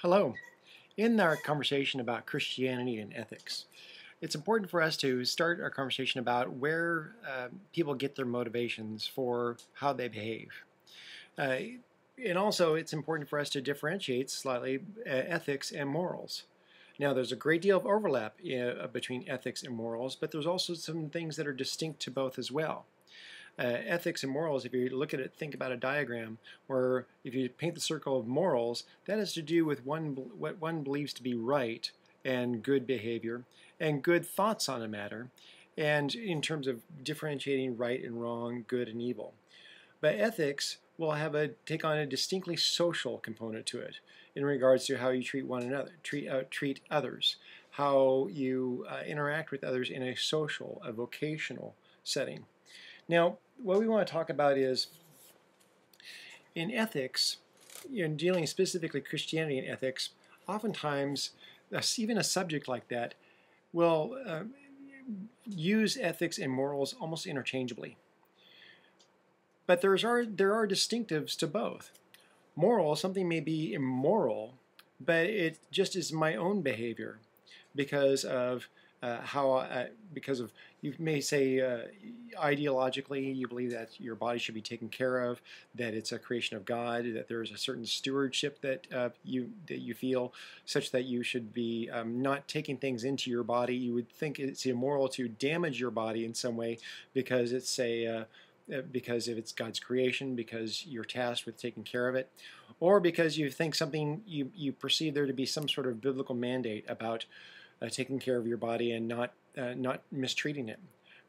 Hello. In our conversation about Christianity and ethics, it's important for us to start our conversation about where people get their motivations for how they behave. Uh, and also, it's important for us to differentiate slightly ethics and morals. Now, there's a great deal of overlap between ethics and morals, but there's also some things that are distinct to both as well. Ethics and morals, if you look at it, think about a diagram where if you paint the circle of morals, that has to do with what one believes to be right and good behavior and good thoughts on a matter, and in terms of differentiating right and wrong, good and evil. But ethics will take on a distinctly social component to it in regards to how you treat one another, treat others, how you interact with others in a social, a vocational setting. Now, what we want to talk about is in ethics, dealing specifically Christianity and ethics, oftentimes even a subject like that will use ethics and morals almost interchangeably. But there are distinctives to both. Moral, something may be immoral, but it just is my own behavior because of because of, you may say ideologically you believe that your body should be taken care of, that it's a creation of God, that there is a certain stewardship that you feel such that you should be not taking things into your body. You would think it's immoral to damage your body in some way because because if it's God's creation, because you're tasked with taking care of it, or because you think you perceive there to be some sort of biblical mandate about taking care of your body and not mistreating it.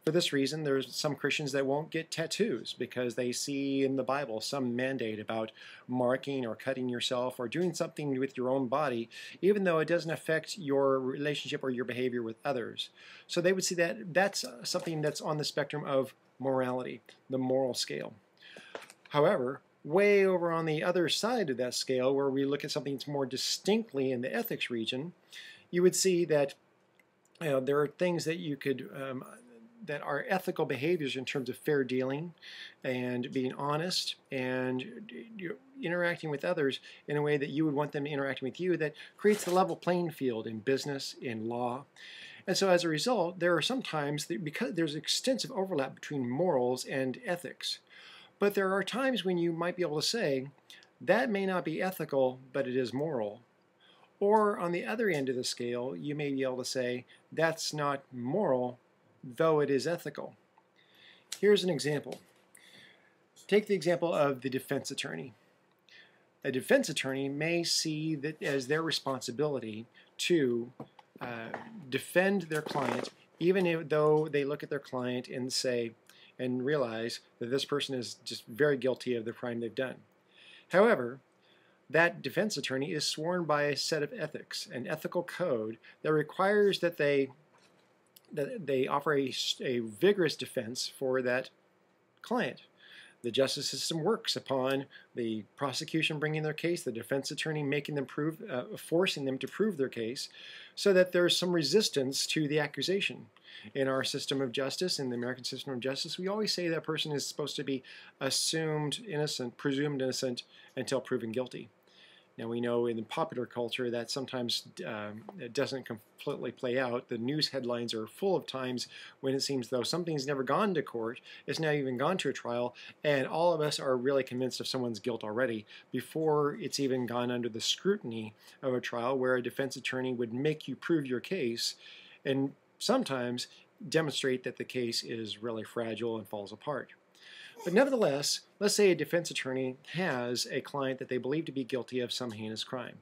For this reason, there's some Christians that won't get tattoos because they see in the Bible some mandate about marking or cutting yourself or doing something with your own body, even though it doesn't affect your relationship or your behavior with others. So they would see that that's something that's on the spectrum of morality, the moral scale. However, way over on the other side of that scale, where we look at something that's more distinctly in the ethics region, you would see that there are things that you could that are ethical behaviors in terms of fair dealing and being honest and interacting with others in a way that you would want them interacting with you, that creates the level playing field in business, in law. And so as a result, there are sometimes, because there's extensive overlap between morals and ethics, but there are times when you might be able to say, that may not be ethical, but it is moral. Or on the other end of the scale, you may be able to say, that's not moral, though it is ethical. Here's an example. Take the example of the defense attorney. A defense attorney may see that as their responsibility to defend their client, even though they look at their client and say, and realize that this person is just very guilty of the crime they've done. However, that defense attorney is sworn by a set of ethics, an ethical code that requires that they offer a vigorous defense for that client. The justice system works upon the prosecution bringing their case, the defense attorney making them forcing them to prove their case, so that there's some resistance to the accusation. In our system of justice, in the American system of justice, we always say that person is supposed to be assumed innocent, presumed innocent, until proven guilty. Now we know in popular culture that sometimes it doesn't completely play out. The news headlines are full of times when it seems though something's never gone to court, it's now even gone to a trial, and all of us are really convinced of someone's guilt already before it's even gone under the scrutiny of a trial where a defense attorney would make you prove your case and sometimes demonstrate that the case is really fragile and falls apart. But nevertheless, let's say a defense attorney has a client that they believe to be guilty of some heinous crime.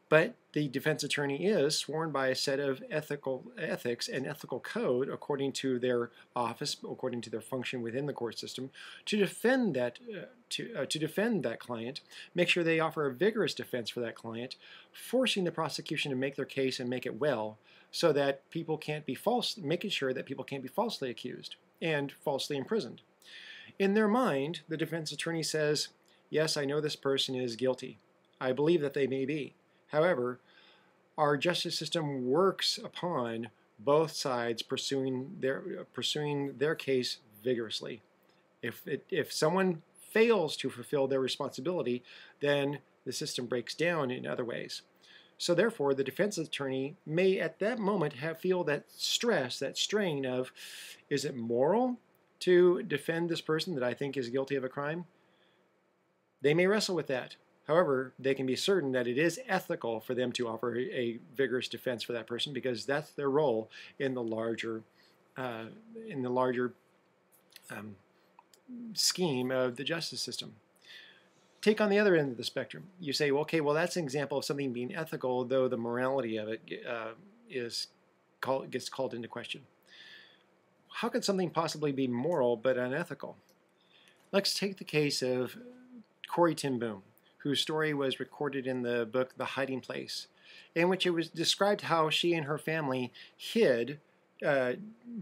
But the defense attorney is sworn by a set of ethics and ethical code according to their office, according to their function within the court system, to defend that client, make sure they offer a vigorous defense for that client, forcing the prosecution to make their case and make it well, so that people can't be making sure that people can't be falsely accused and falsely imprisoned. In their mind, the defense attorney says, yes, I know this person is guilty. I believe that they may be. However, our justice system works upon both sides pursuing their case vigorously. If someone fails to fulfill their responsibility, then the system breaks down in other ways. So therefore, the defense attorney may at that moment feel that stress, that strain of, is it moral to defend this person that I think is guilty of a crime? They may wrestle with that. However, they can be certain that it is ethical for them to offer a vigorous defense for that person because that's their role in the larger, scheme of the justice system. Take on the other end of the spectrum. You say, well, okay, well, that's an example of something being ethical, though the morality of it gets called into question. How could something possibly be moral but unethical? Let's take the case of Corrie ten Boom, whose story was recorded in the book The Hiding Place, in which it was described how she and her family hid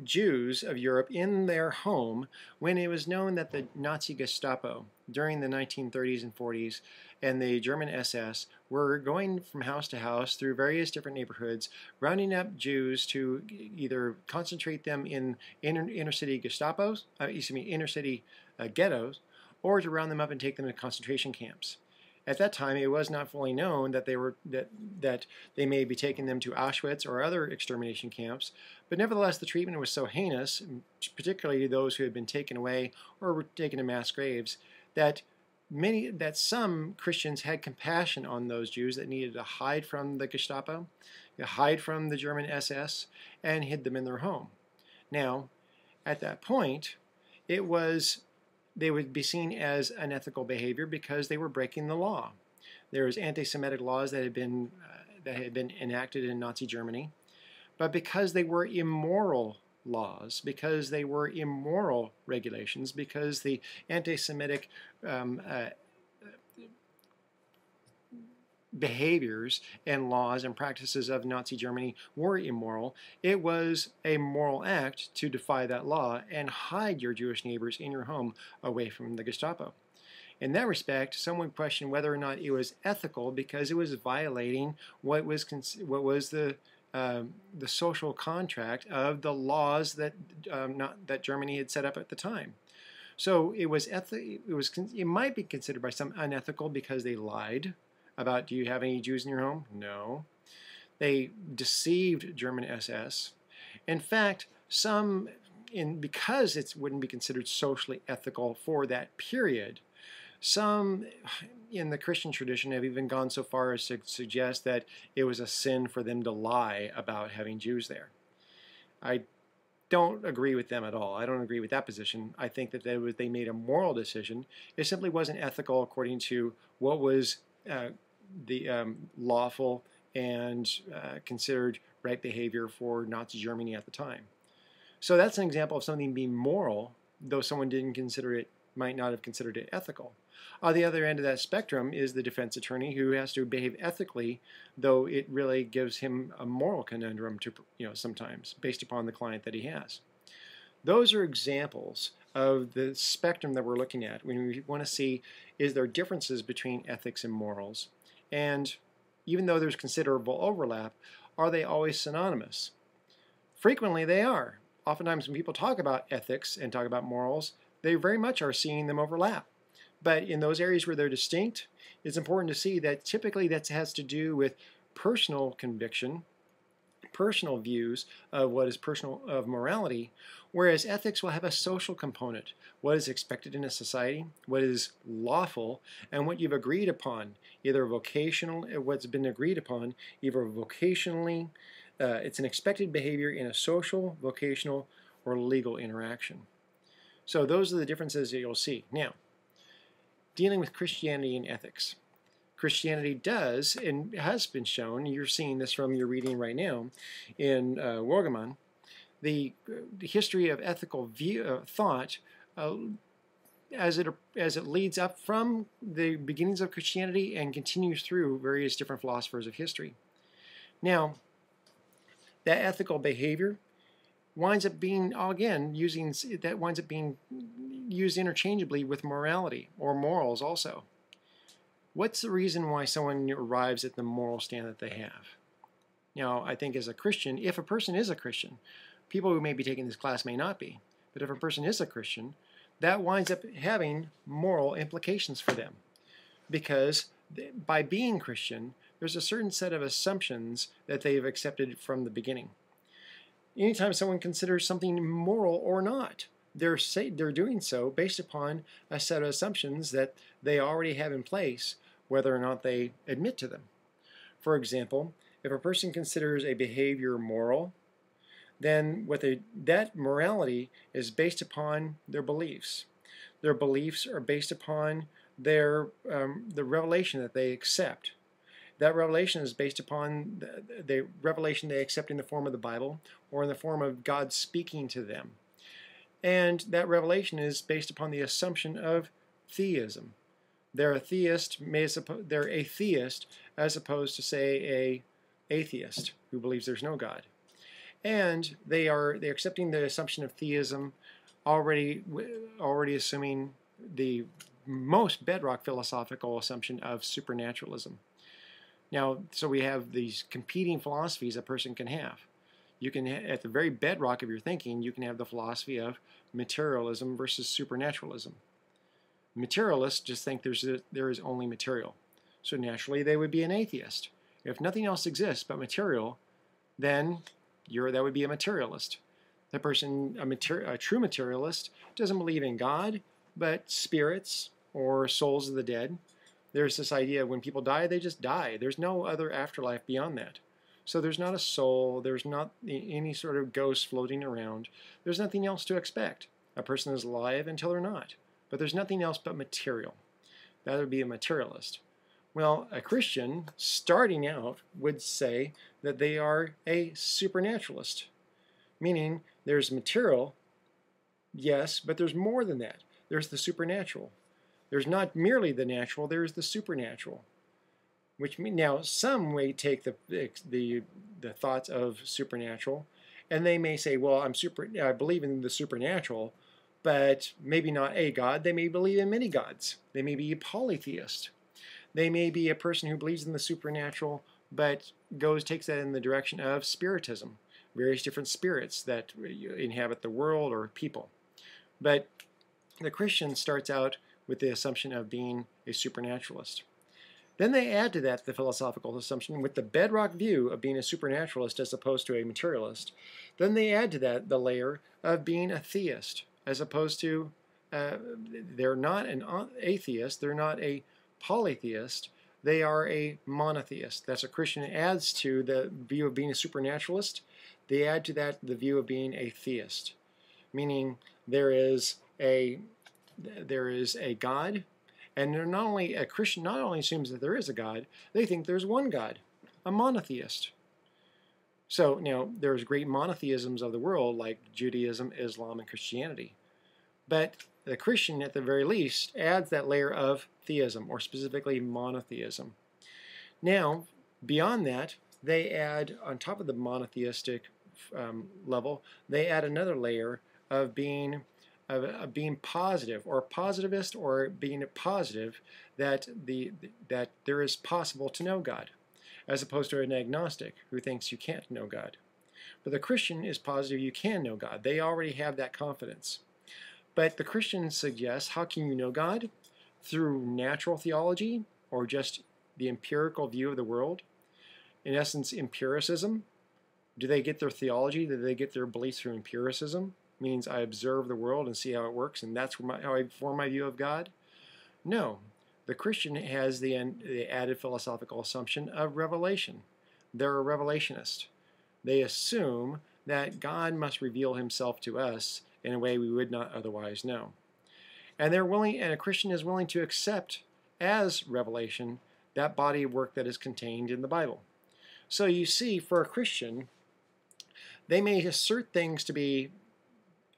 Jews of Europe in their home when it was known that the Nazi Gestapo during the 1930s and 40s and the German SS were going from house to house through various different neighborhoods, rounding up Jews to either concentrate them in inner city ghettos, or to round them up and take them to concentration camps. At that time, it was not fully known that they may be taking them to Auschwitz or other extermination camps, but nevertheless, the treatment was so heinous, particularly those who had been taken away or were taken to mass graves, that some Christians had compassion on those Jews that needed to hide from the Gestapo, hide from the German SS, and hid them in their home. Now, at that point, they would be seen as unethical behavior because they were breaking the law. There was anti-Semitic laws that had been enacted in Nazi Germany, but because they were immoral laws, because they were immoral regulations, because the anti-Semitic behaviors and laws and practices of Nazi Germany were immoral, it was a moral act to defy that law and hide your Jewish neighbors in your home away from the Gestapo. In that respect, some would question whether or not it was ethical because it was violating what was the social contract of the laws that that Germany had set up at the time. So it might be considered by some unethical because they lied about, do you have any Jews in your home? No. They deceived German SS. In fact, because it wouldn't be considered socially ethical for that period, some in the Christian tradition have even gone so far as to suggest that it was a sin for them to lie about having Jews there. I don't agree with them at all. I don't agree with that position. I think that they made a moral decision. It simply wasn't ethical according to what was the lawful and considered right behavior for Nazi Germany at the time. So that's an example of something being moral, though someone might not have considered it ethical. On the other end of that spectrum is the defense attorney who has to behave ethically, though it really gives him a moral conundrum to, sometimes based upon the client that he has. Those are examples of the spectrum that we're looking at when we want to see, is there differences between ethics and morals? And even though there's considerable overlap, are they always synonymous? Frequently they are. Oftentimes when people talk about ethics and talk about morals, they very much are seeing them overlap. But in those areas where they're distinct, it's important to see that typically that has to do with personal conviction, personal views of what is of morality, whereas ethics will have a social component. What is expected in a society, what is lawful, and what you've agreed upon, what's been agreed upon, either vocationally, it's an expected behavior in a social, vocational, or legal interaction. So those are the differences that you'll see. Now, dealing with Christianity and ethics. Christianity does, and has been shown, you're seeing this from your reading right now in Wogeman, the history of ethical thought as it leads up from the beginnings of Christianity and continues through various different philosophers of history. Now, that ethical behavior winds up being, used interchangeably with morality or morals also. What's the reason why someone arrives at the moral stand that they have? Now, I think as a Christian, if a person is a Christian, people who may be taking this class may not be, but if a person is a Christian, that winds up having moral implications for them because By being Christian, there's a certain set of assumptions that they've accepted from the beginning. Anytime someone considers something moral or not, they're doing so based upon a set of assumptions that they already have in place, whether or not they admit to them. For example, if a person considers a behavior moral, then that morality is based upon their beliefs. Their beliefs are based upon the revelation that they accept. That revelation is based upon the revelation they accept in the form of the Bible or in the form of God speaking to them. And that revelation is based upon the assumption of theism. They're a theist as opposed to, say, a atheist who believes there's no God. And they're accepting the assumption of theism, already assuming the most bedrock philosophical assumption of supernaturalism. Now, so we have these competing philosophies a person can have. You can, at the very bedrock of your thinking, you can have the philosophy of materialism versus supernaturalism. Materialists just think there is only material. So naturally, they would be an atheist. If nothing else exists but material, then that would be a materialist. The person, a true materialist, doesn't believe in God, but spirits or souls of the dead. There's this idea when people die, they just die. There's no other afterlife beyond that. So there's not a soul, there's not any sort of ghost floating around. There's nothing else to expect. A person is alive until they're not. But there's nothing else but material. That would be a materialist. Well, a Christian, starting out, would say that they are a supernaturalist, meaning there's material, yes, but there's more than that. There's the supernatural. There's not merely the natural, there's the supernatural. Which means, now some may take the thoughts of supernatural, and they may say, well, I believe in the supernatural, but maybe not a God. They may believe in many gods. They may be a polytheist. They may be a person who believes in the supernatural, but takes that in the direction of spiritism, various different spirits that inhabit the world or people. But the Christian starts out with the assumption of being a supernaturalist. Then they add to that the philosophical assumption with the bedrock view of being a supernaturalist as opposed to a materialist. Then they add to that the layer of being a theist as opposed to, they're not an atheist, they're not a polytheist, they are a monotheist. That's what Christian adds to the view of being a supernaturalist. They add to that the view of being a theist, meaning there is a God. And a Christian not only assumes that there is a God, they think there's one God, a monotheist. So now there's great monotheisms of the world like Judaism, Islam, and Christianity. But the Christian, at the very least, adds that layer of theism, or specifically monotheism. Now, beyond that, they add, on top of the monotheistic level, they add another layer of being positive, or positivist, or being positive that there is possible to know God, as opposed to an agnostic who thinks you can't know God. But the Christian is positive you can know God. They already have that confidence. But the Christian suggests, how can you know God? Through natural theology, or just the empirical view of the world? In essence, empiricism. Do they get their theology? Do they get their beliefs through empiricism? Means I observe the world and see how it works, and that's how I form my view of God? No. The Christian has the added philosophical assumption of revelation. They're a revelationist. They assume that God must reveal himself to us in a way we would not otherwise know. And a Christian is willing to accept as revelation that body of work that is contained in the Bible. So you see, for a Christian, they may assert things to be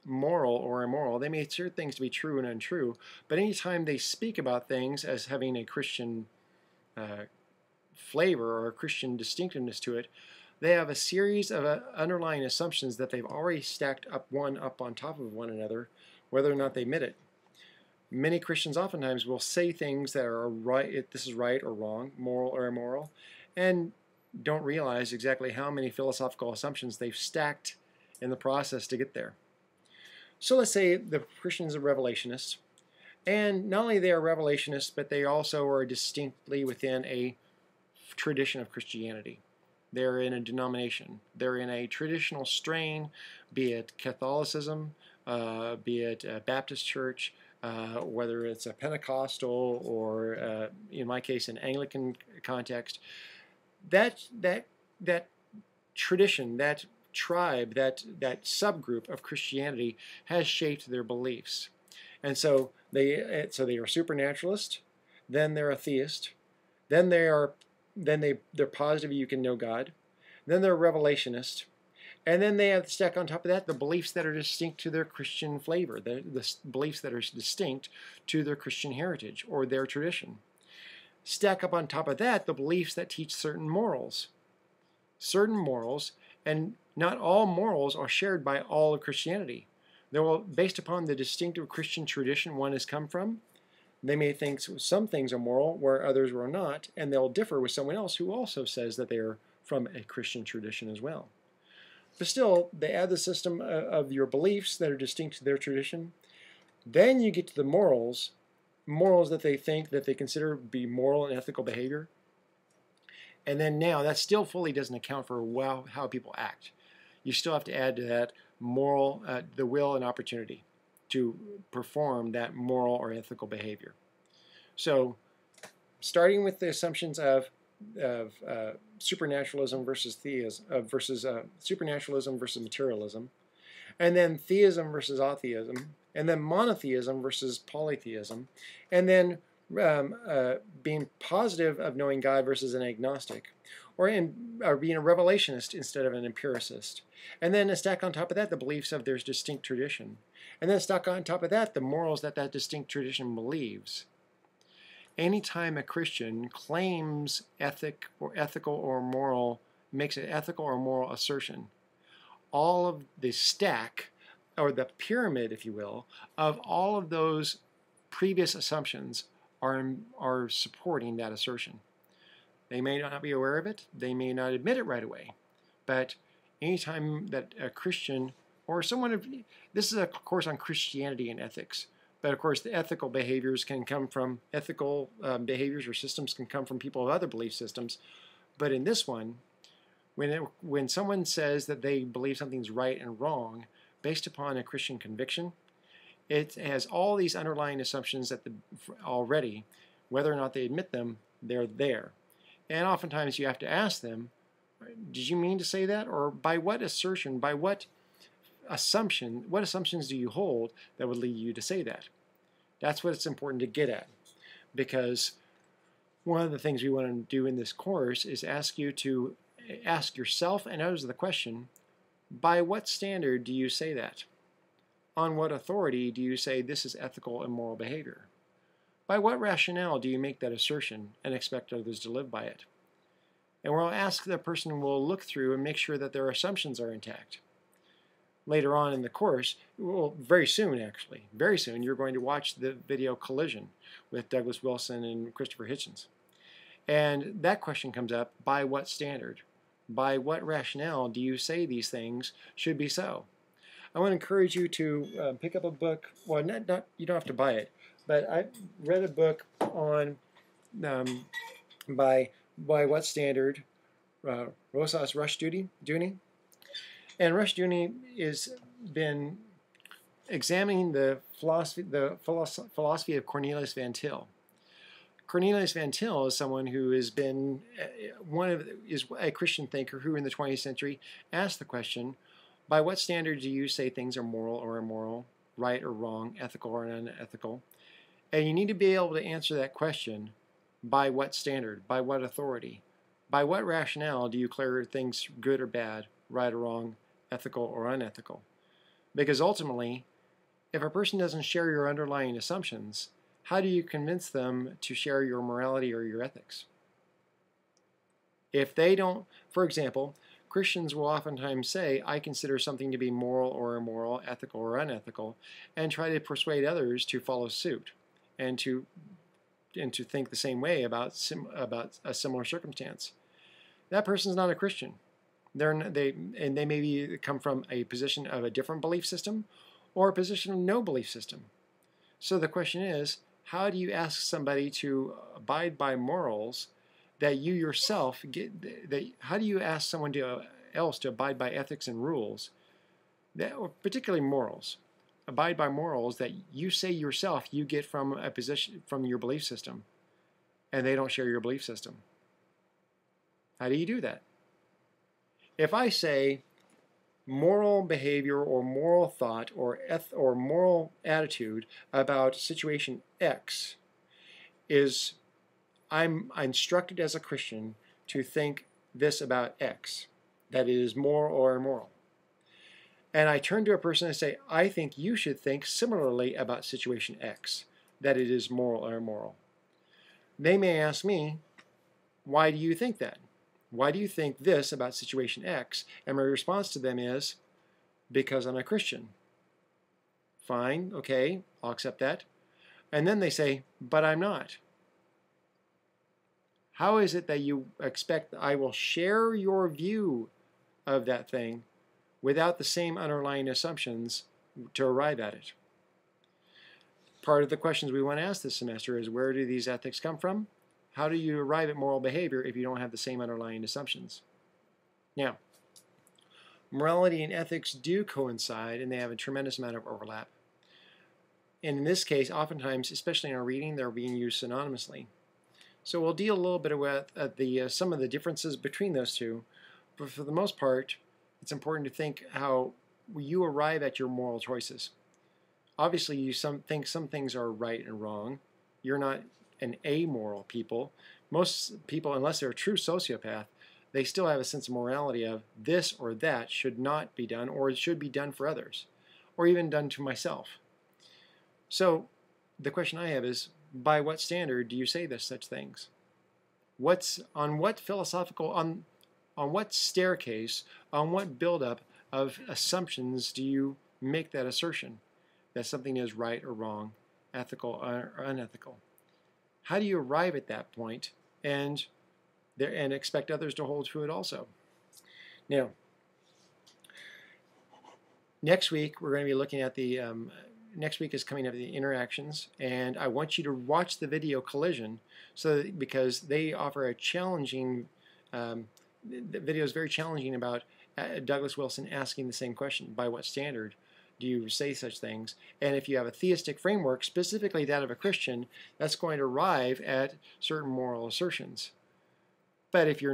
moral or immoral. They may assert things to be true and untrue, but anytime they speak about things as having a Christian flavor or a Christian distinctiveness to it, they have a series of underlying assumptions that they've already stacked up on top of one another, whether or not they admit it. Many Christians oftentimes will say things that are right, this is right or wrong, moral or immoral, and don't realize exactly how many philosophical assumptions they've stacked in the process to get there. So let's say the Christian is a revelationist, And not only they are revelationists, but they also are distinctly within a tradition of Christianity. They're in a denomination. They're in a traditional strain, be it Catholicism, be it a Baptist church, whether it's a Pentecostal or, in my case, an Anglican context. That tradition, that tribe, that subgroup of Christianity has shaped their beliefs. And so they are supernaturalist, then they're a theist, then they're positive you can know God, then they're a revelationist, and then they have stack on top of that the beliefs that are distinct to their Christian flavor, the beliefs that are distinct to their Christian heritage or their tradition. Stack up on top of that the beliefs that teach certain morals, and not all morals are shared by all of Christianity. They're based upon the distinctive Christian tradition one has come from. They may think some things are moral where others are not, and they'll differ with someone else who also says that they are from a Christian tradition as well. But still, they add the system of your beliefs that are distinct to their tradition. Then you get to the morals that they think, that they consider to be moral and ethical behavior. And then now, that still fully doesn't account for how people act. You still have to add to that moral, the will and opportunity to perform that moral or ethical behavior. So, starting with the assumptions of supernaturalism versus theism, supernaturalism versus materialism, and then theism versus atheism, and then monotheism versus polytheism, and then being positive of knowing God versus an agnostic, or being a revelationist instead of an empiricist. And then stack on top of that the beliefs of their distinct tradition. And then stack on top of that the morals that distinct tradition believes. Anytime a Christian claims ethical or moral, makes an ethical or moral assertion, all of the stack, or the pyramid, if you will, of all of those previous assumptions are supporting that assertion. They may not be aware of it, they may not admit it right away, but anytime that a Christian or someone this is a course on Christianity and ethics, but of course the ethical behaviors can come from ethical behaviors or systems can come from people of other belief systems, but in this one, when someone says that they believe something's right and wrong based upon a Christian conviction, it has all these underlying assumptions that already, whether or not they admit them, they're there. And oftentimes you have to ask them, did you mean to say that? Or by what assertion, by what assumptions do you hold that would lead you to say that? That's what it's important to get at. Because one of the things we want to do in this course is ask you to ask yourself and others the question, by what standard do you say that? On what authority do you say this is ethical and moral behavior? By what rationale do you make that assertion and expect others to live by it? And we'll ask the person, we'll look through and make sure that their assumptions are intact. Later on in the course, well, very soon, you're going to watch the video Collision with Douglas Wilson and Christopher Hitchens. And that question comes up, by what standard? By what rationale do you say these things should be so? I want to encourage you to pick up a book. Well, not you don't have to buy it, but I read a book on by what standard, Rosas Rushdoony, and Rushdoony has been examining the philosophy of Cornelius Van Til. Cornelius Van Til is someone who has been is a Christian thinker who, in the 20th century, asked the question, by what standard do you say things are moral or immoral, right or wrong, ethical or unethical? And you need to be able to answer that question, by what standard, by what authority, by what rationale do you declare things good or bad, right or wrong, ethical or unethical? Because ultimately, if a person doesn't share your underlying assumptions, how do you convince them to share your morality or your ethics? If they don't, for example, Christians will oftentimes say, I consider something to be moral or immoral, ethical or unethical, and try to persuade others to follow suit and to think the same way about a similar circumstance. That person's not a Christian. They may come from a position of a different belief system or a position of no belief system. So the question is, how do you ask somebody to abide by morals that you yourself get? How do you ask someone else to abide by ethics and rules, or particularly morals, abide by morals that you say yourself you get from a position, from your belief system, and they don't share your belief system? How do you do that? If I say moral behavior or moral thought or moral attitude about situation X is, I'm instructed as a Christian to think this about X, that it is moral or immoral. And I turn to a person and say, I think you should think similarly about situation X, that it is moral or immoral. They may ask me, why do you think that? Why do you think this about situation X? And my response to them is, because I'm a Christian. Fine, okay, I'll accept that. And then they say, but I'm not. How is it that you expect I will share your view of that thing without the same underlying assumptions to arrive at it? Part of the questions we want to ask this semester is, where do these ethics come from? How do you arrive at moral behavior if you don't have the same underlying assumptions? Now, morality and ethics do coincide, and they have a tremendous amount of overlap. And in this case, oftentimes, especially in our reading, they're being used synonymously. So we'll deal a little bit with some of the differences between those two, but for the most part, it's important to think how you arrive at your moral choices. Obviously, you think some things are right and wrong. You're not an amoral people. Most people, unless they're a true sociopath, they still have a sense of morality of this or that should not be done, or it should be done for others, or even done to myself. So the question I have is, by what standard do you say such things? On what staircase, on what buildup of assumptions do you make that assertion that something is right or wrong, ethical or unethical? How do you arrive at that point and expect others to hold to it also? Now, next week we're going to be looking at the next week is coming up the interactions, and I want you to watch the video Collision, because they offer a challenging. The video is very challenging about Douglas Wilson asking the same question: by what standard do you say such things? And if you have a theistic framework, specifically that of a Christian, that's going to arrive at certain moral assertions. But if you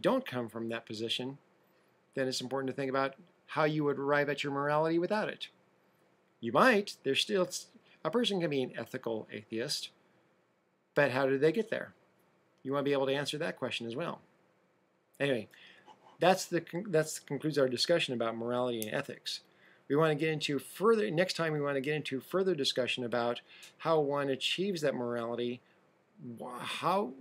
don't come from that position, then it's important to think about how you would arrive at your morality without it. You might. A person can be an ethical atheist, but how did they get there? You want to be able to answer that question as well. Anyway, that concludes our discussion about morality and ethics. We want to get into next time we want to get into further discussion about how one achieves that morality. How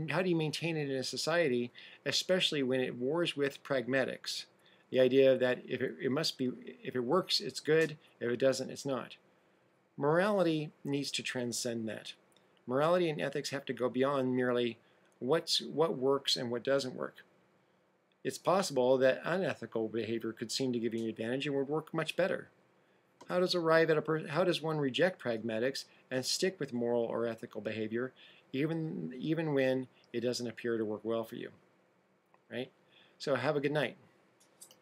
do you maintain it in a society, especially when it wars with pragmatics? The idea that if it works, it's good. If it doesn't, it's not. Morality needs to transcend that. Morality and ethics have to go beyond merely what works and what doesn't work. It's possible that unethical behavior could seem to give you an advantage and would work much better. How does one reject pragmatics and stick with moral or ethical behavior, even when it doesn't appear to work well for you? Right? So have a good night.